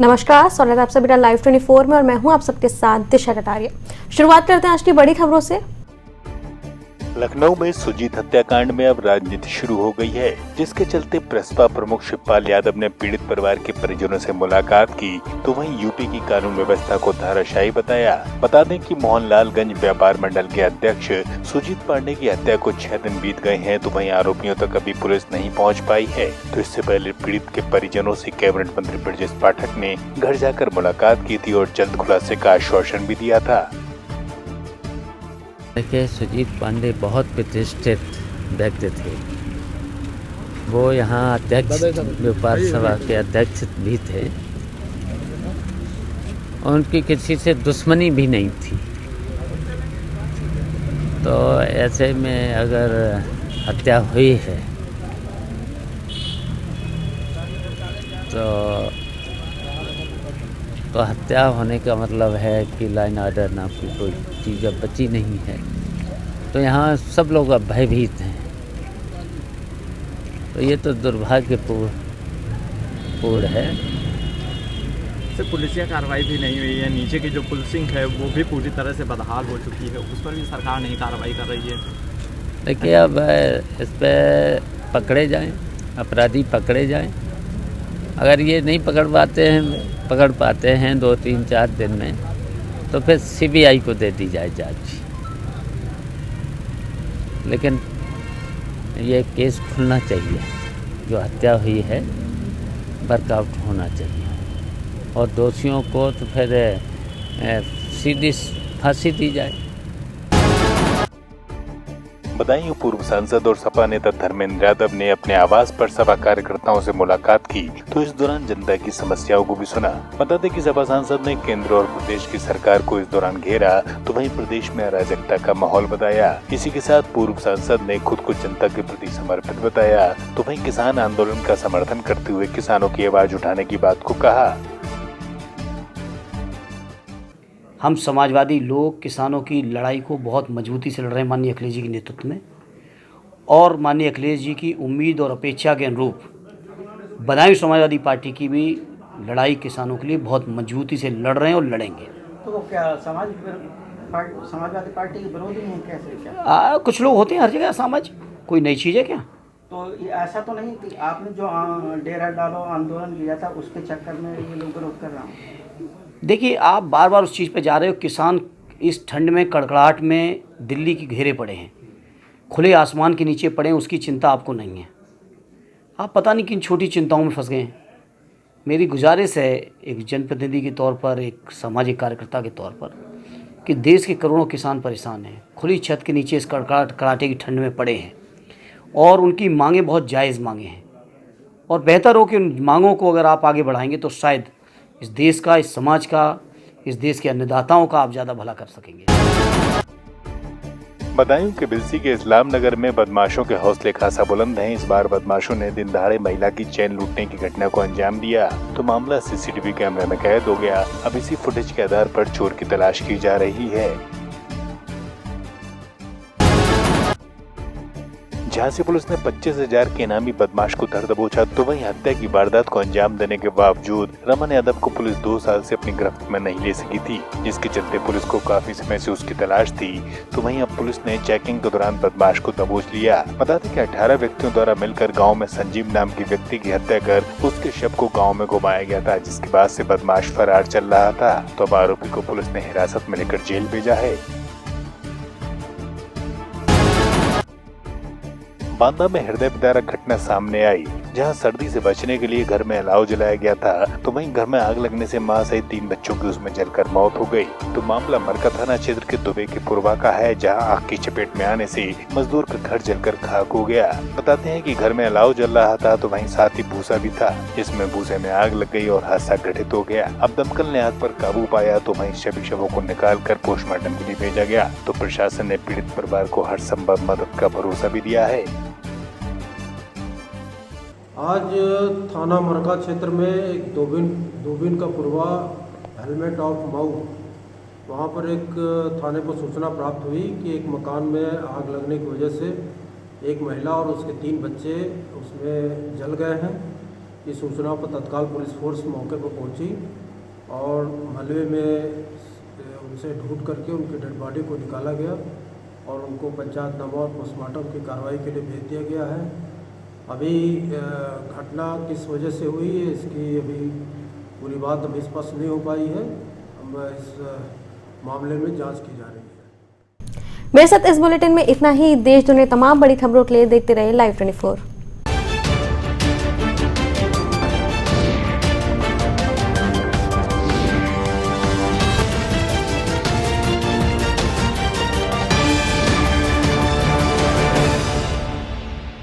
नमस्कार, स्वागत है आप सभी का लाइव 24 में और मैं हूं आप सबके साथ दिशा कटारिया। शुरुआत करते हैं आज की बड़ी खबरों से। लखनऊ में सुजीत हत्याकांड में अब राजनीति शुरू हो गई है, जिसके चलते प्रसपा प्रमुख शिवपाल यादव ने पीड़ित परिवार के परिजनों से मुलाकात की, तो वहीं यूपी की कानून व्यवस्था को धाराशायी बताया। बता दें कि मोहनलालगंज व्यापार मंडल के अध्यक्ष सुजीत पांडे की हत्या को 6 दिन बीत गए हैं, तो वहीं आरोपियों तक अभी पुलिस नहीं पहुंच पाई है। तो इससे पहले पीड़ित के परिजनों से कैबिनेट मंत्री ब्रजेश पाठक ने घर जाकर मुलाकात की थी और जल्द खुलासे का आश्वासन भी दिया था। देखिए, सुजीत पांडे बहुत प्रतिष्ठित व्यक्ति थे। वो यहाँ अध्यक्ष व्यापार सभा के अध्यक्ष भी थे। उनकी किसी से दुश्मनी भी नहीं थी। तो ऐसे में अगर हत्या हुई है तो हत्या होने का मतलब है कि लाइन ऑर्डर नाम की कोई चीज़ अब बची नहीं है। तो यहाँ सब लोग अब भयभीत हैं। तो ये तो दुर्भाग्यपूर्ण है। सिर्फ पुलिसिया कार्रवाई भी नहीं हुई है, नीचे की जो पुलिसिंग है वो भी पूरी तरह से बदहाल हो चुकी है, उस पर भी सरकार नहीं कार्रवाई कर रही है। देखिए, अब इस पर पकड़े जाएं, अपराधी पकड़े जाएं। अगर ये नहीं पकड़ पाते हैं 2, 3, 4 दिन में, तो फिर सीबीआई को दे दी जाए जांच। लेकिन ये केस खुलना चाहिए। जो हत्या हुई है वर्कआउट होना चाहिए और दोषियों को तो फिर सीधी फांसी दी जाए। बदायूं पूर्व सांसद और सपा नेता धर्मेंद्र यादव ने अपने आवास पर सपा कार्यकर्ताओं से मुलाकात की, तो इस दौरान जनता की समस्याओं को भी सुना। बता दें कि सपा सांसद ने केंद्र और प्रदेश की सरकार को इस दौरान घेरा, तो वहीं प्रदेश में अराजकता का माहौल बताया। इसी के साथ पूर्व सांसद ने खुद को जनता के प्रति समर्पित बताया, तो वहीं किसान आंदोलन का समर्थन करते हुए किसानों की आवाज उठाने की बात को कहा। हम समाजवादी लोग किसानों की लड़ाई को बहुत मजबूती से लड़ रहे हैं माननीय अखिलेश जी के नेतृत्व में, और माननीय अखिलेश जी की उम्मीद और अपेक्षा के अनुरूप बदायूं समाजवादी पार्टी की भी लड़ाई किसानों के लिए बहुत मजबूती से लड़ रहे हैं और लड़ेंगे। तो वो क्या समाजवादी पार्टी के विरोधी हैं कैसे? क्या कुछ लोग होते हैं हर जगह समाज, कोई नई चीज़ है क्या? तो ये ऐसा तो नहीं कि आपने जो डेरा डालो आंदोलन किया था उसके चक्कर में ये लोग विरोध कर रहा हूँ। देखिए, आप बार बार उस चीज़ पे जा रहे हो। किसान इस ठंड में कड़कड़ाहट में दिल्ली की घेरे पड़े हैं, खुले आसमान के नीचे पड़े हैं, उसकी चिंता आपको नहीं है। आप पता नहीं किन छोटी चिंताओं में फंस गए हैं। मेरी गुजारिश है एक जनप्रतिनिधि के तौर पर, एक सामाजिक कार्यकर्ता के तौर पर, कि देश के करोड़ों किसान परेशान हैं, खुली छत के नीचे इस कड़ाटे की ठंड में पड़े हैं और उनकी मांगें बहुत जायज़ मांगें हैं। और बेहतर हो कि उन मांगों को अगर आप आगे बढ़ाएंगे तो शायद इस देश का, इस समाज का, इस देश के अन्नदाताओं का आप ज़्यादा भला कर सकेंगे। बदायूं के बिलसी के इस्लाम नगर में बदमाशों के हौसले खासा बुलंद हैं। इस बार बदमाशों ने दिन दहाड़े महिला की चेन लूटने की घटना को अंजाम दिया, तो मामला सीसीटीवी कैमरे में कैद हो गया। अब इसी फुटेज के आधार पर चोर की तलाश की जा रही है। झांसी पुलिस ने 25,000 के इनामी बदमाश को धर दबोचा, तो वहीं हत्या की वारदात को अंजाम देने के बावजूद रमन यादव को पुलिस 2 साल से अपनी गिरफ्त में नहीं ले सकी थी, जिसके चलते पुलिस को काफी समय से उसकी तलाश थी। तो वहीं अब पुलिस ने चेकिंग के दौरान बदमाश को दबोच लिया। बता दें कि 18 व्यक्तियों द्वारा मिलकर गाँव में संजीव नाम के व्यक्ति की हत्या कर उसके शव को गाँव में घुमाया गया था, जिसके बाद से बदमाश फरार चल रहा था। तो अब आरोपी को पुलिस ने हिरासत में लेकर जेल भेजा है। बांदा में हृदय विदारक घटना सामने आई, जहां सर्दी से बचने के लिए घर में अलाव जलाया गया था, तो वहीं घर में आग लगने से मां सहित 3 बच्चों की उसमें जलकर मौत हो गई। तो मामला मरका थाना क्षेत्र के दुबे के पुरवा का है, जहां आग की चपेट में आने से मजदूर का घर जलकर खाक हो गया। बताते हैं कि घर में अलाव जल रहा था, तो वहीं साथ ही भूसा भी था, जिसमें भूसे में आग लग गई और हादसा घटित हो गया। अब दमकल ने आग पर काबू पाया, तो वहीं सभी शवों को निकाल कर पोस्टमार्टम के लिए भेजा गया। तो प्रशासन ने पीड़ित परिवार को हर संभव मदद का भरोसा भी दिया है। आज थाना मरका क्षेत्र में एक दूबिन का पुरवा हेलमेट ऑफ मऊ, वहाँ पर एक थाने पर सूचना प्राप्त हुई कि एक मकान में आग लगने की वजह से एक महिला और उसके 3 बच्चे उसमें जल गए हैं। की सूचना पर तत्काल पुलिस फोर्स मौके पर पहुंची और मलबे में उनसे ढूंढ करके उनकी डेड बॉडी को निकाला गया और उनको पंचायतनामा और पोस्टमार्टम की कार्रवाई के लिए भेज दिया गया है। अभी घटना किस वजह से हुई है इसकी अभी पूरी बात अभी स्पष्ट नहीं हो पाई है। इस मामले में जांच की जा रही है। मेरे साथ इस बुलेटिन में इतना ही। देश दुनिया तमाम बड़ी खबरों के लिए देखते रहे Live 24।